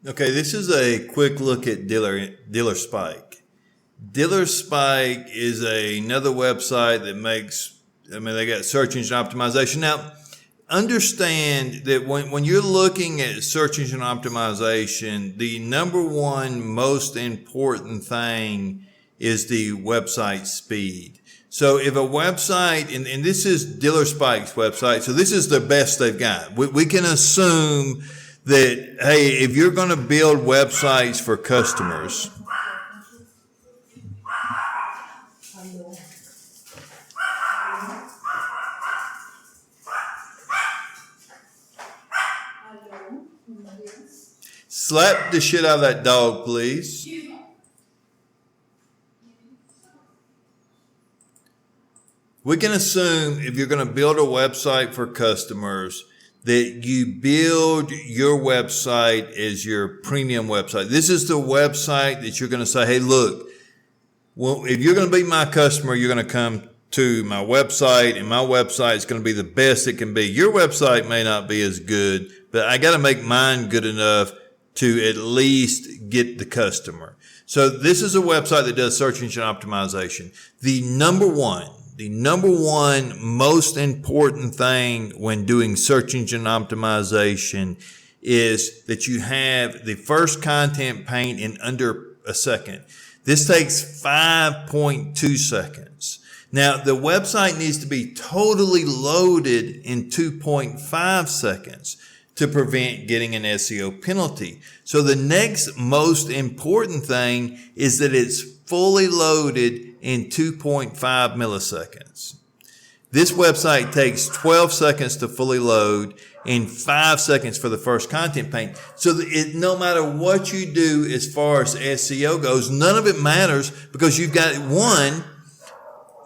Okay, this is a quick look at Dealer Spike. Dealer Spike is another website that makes, they got search engine optimization. Now, understand that when you're looking at search engine optimization, the number one most important thing is the website speed. So if a website, and this is Dealer Spike's website, so this is the best they've got. We can assume that, hey, if you're going to build websites for customers, slap the shit out of that dog, please. We can assume if you're going to build a website for customers that you build your website as your premium website. This is the website that you're going to say, hey, look, well, if you're going to be my customer, you're going to come to my website, and my website is going to be the best it can be. Your website may not be as good, but I got to make mine good enough to at least get the customer. So this is a website that does search engine optimization. The number one most important thing when doing search engine optimization is that you have the first content paint in under a second. This takes 5.2 seconds. Now, the website needs to be totally loaded in 2.5 seconds to prevent getting an SEO penalty. So the next most important thing is that it's fully loaded in 2.5 milliseconds. This website takes 12 seconds to fully load and 5 seconds for the first content paint. So no matter what you do as far as SEO goes, none of it matters because you've got one,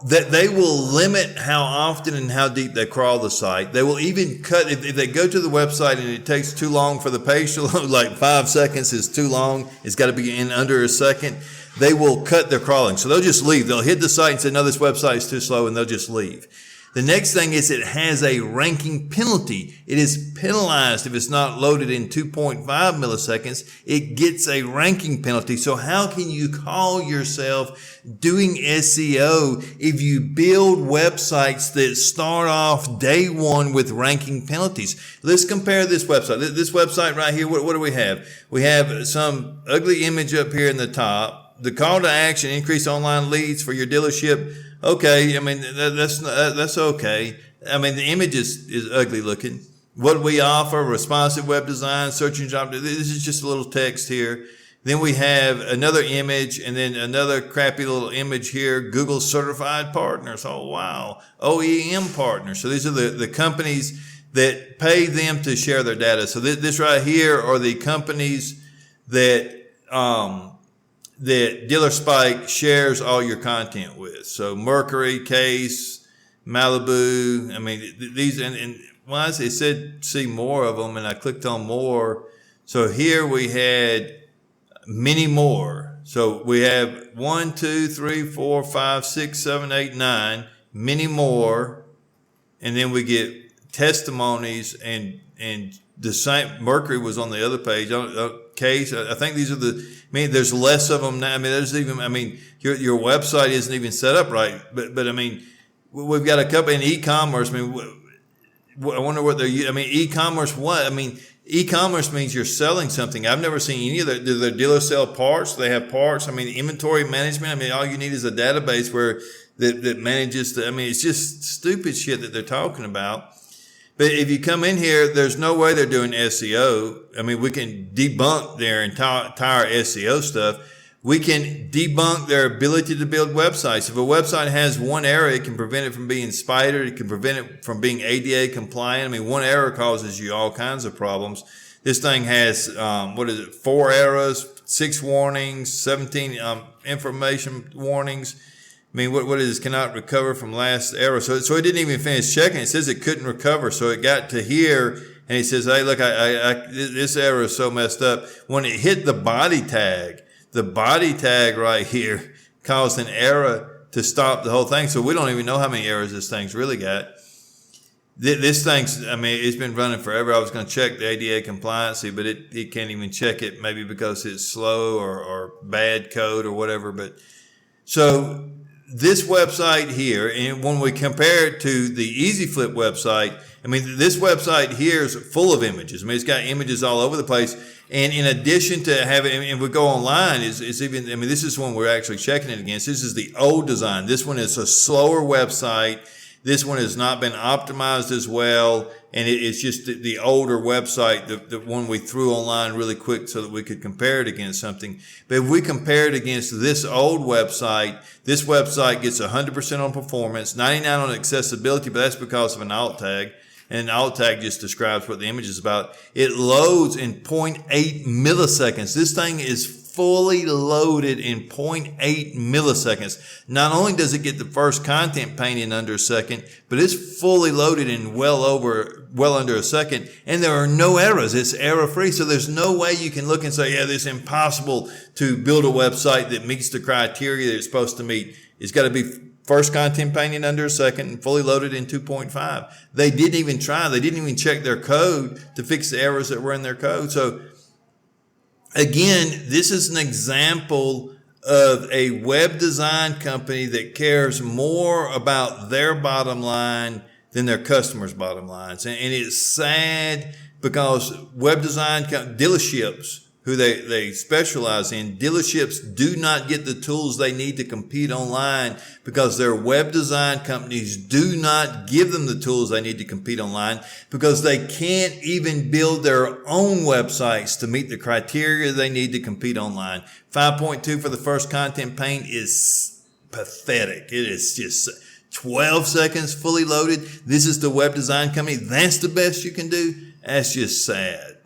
that they will limit how often and how deep they crawl the site. They will even cut, if they go to the website and it takes too long for the page to load, like 5 seconds is too long, it's got to be in under a second, they will cut their crawling. So they'll just leave. They'll hit the site and say, no, this website is too slow, and they'll just leave. The next thing is it has a ranking penalty. It is penalized if it's not loaded in 2.5 milliseconds. It gets a ranking penalty. So how can you call yourself doing SEO if you build websites that start off day one with ranking penalties? Let's compare this website. This website right here, what do we have? We have some ugly image up here in the top. The call to action, increase online leads for your dealership. Okay, that's okay. The image is ugly looking. What do we offer? Responsive web design, search engine optimization. This is just a little text here. Then we have another image and then another crappy little image here. Google certified partners. Oh, wow. OEM partners. So these are the companies that pay them to share their data. So this right here are the companies that Dealer Spike shares all your content with. So Mercury, Case, Malibu. These, and once it said see more of them, and I clicked on more. So here we had many more. So we have 1, 2, 3, 4, 5, 6, 7, 8, 9, many more. And then we get testimonies and the same. Mercury was on the other page. Case, I think these are there's less of them now. There's even, your website isn't even set up right. But we've got a couple in e-commerce. I wonder what they're, e-commerce what? E-commerce means you're selling something. I've never seen any of that. Do their dealers sell parts? Do they have parts? Inventory management. All you need is a database that manages it's just stupid shit that they're talking about. But if you come in here, there's no way they're doing SEO. We can debunk their entire SEO stuff. We can debunk their ability to build websites. If a website has one error, it can prevent it from being spidered. It can prevent it from being ADA compliant. One error causes you all kinds of problems. This thing has, 4 errors, 6 warnings, 17 information warnings. What is this? Cannot recover from last error. So it didn't even finish checking. It says it couldn't recover. So it got to here and he says, hey, look, this error is so messed up. When it hit the body tag right here caused an error to stop the whole thing. So we don't even know how many errors this thing's really got. This thing's, I mean, it's been running forever. I was going to check the ADA compliancy, but it can't even check it, maybe because it's slow or bad code or whatever. But so this website here, and when we compare it to the EasyFlip website, I mean, this website here is full of images. I mean, it's got images all over the place. And in addition to having, and we go online, is even, I mean, this is one we're actually checking it against. This is the old design. This one is a slower website. This one has not been optimized as well. And it's just the older website, the one we threw online really quick so that we could compare it against something. But if we compare it against this old website, this website gets 100% on performance, 99 on accessibility, but that's because of an alt tag. And an alt tag just describes what the image is about. It loads in 0.8 milliseconds. This thing is fully loaded in 0.8 milliseconds. Not only does it get the first content pane in under a second, but it's fully loaded in well under a second. And there are no errors. It's error free. So there's no way you can look and say, yeah, it's impossible to build a website that meets the criteria that it's supposed to meet. It's got to be first content pane in under a second and fully loaded in 2.5. They didn't even try. They didn't even check their code to fix the errors that were in their code. So again, this is an example of a web design company that cares more about their bottom line than their customers' bottom lines. And it's sad because web design dealerships, who they specialize in, dealerships do not get the tools they need to compete online because their web design companies do not give them the tools they need to compete online because they can't even build their own websites to meet the criteria they need to compete online. 5.2 for the first content pane is pathetic. It is just 12 seconds fully loaded. This is the web design company. That's the best you can do. That's just sad.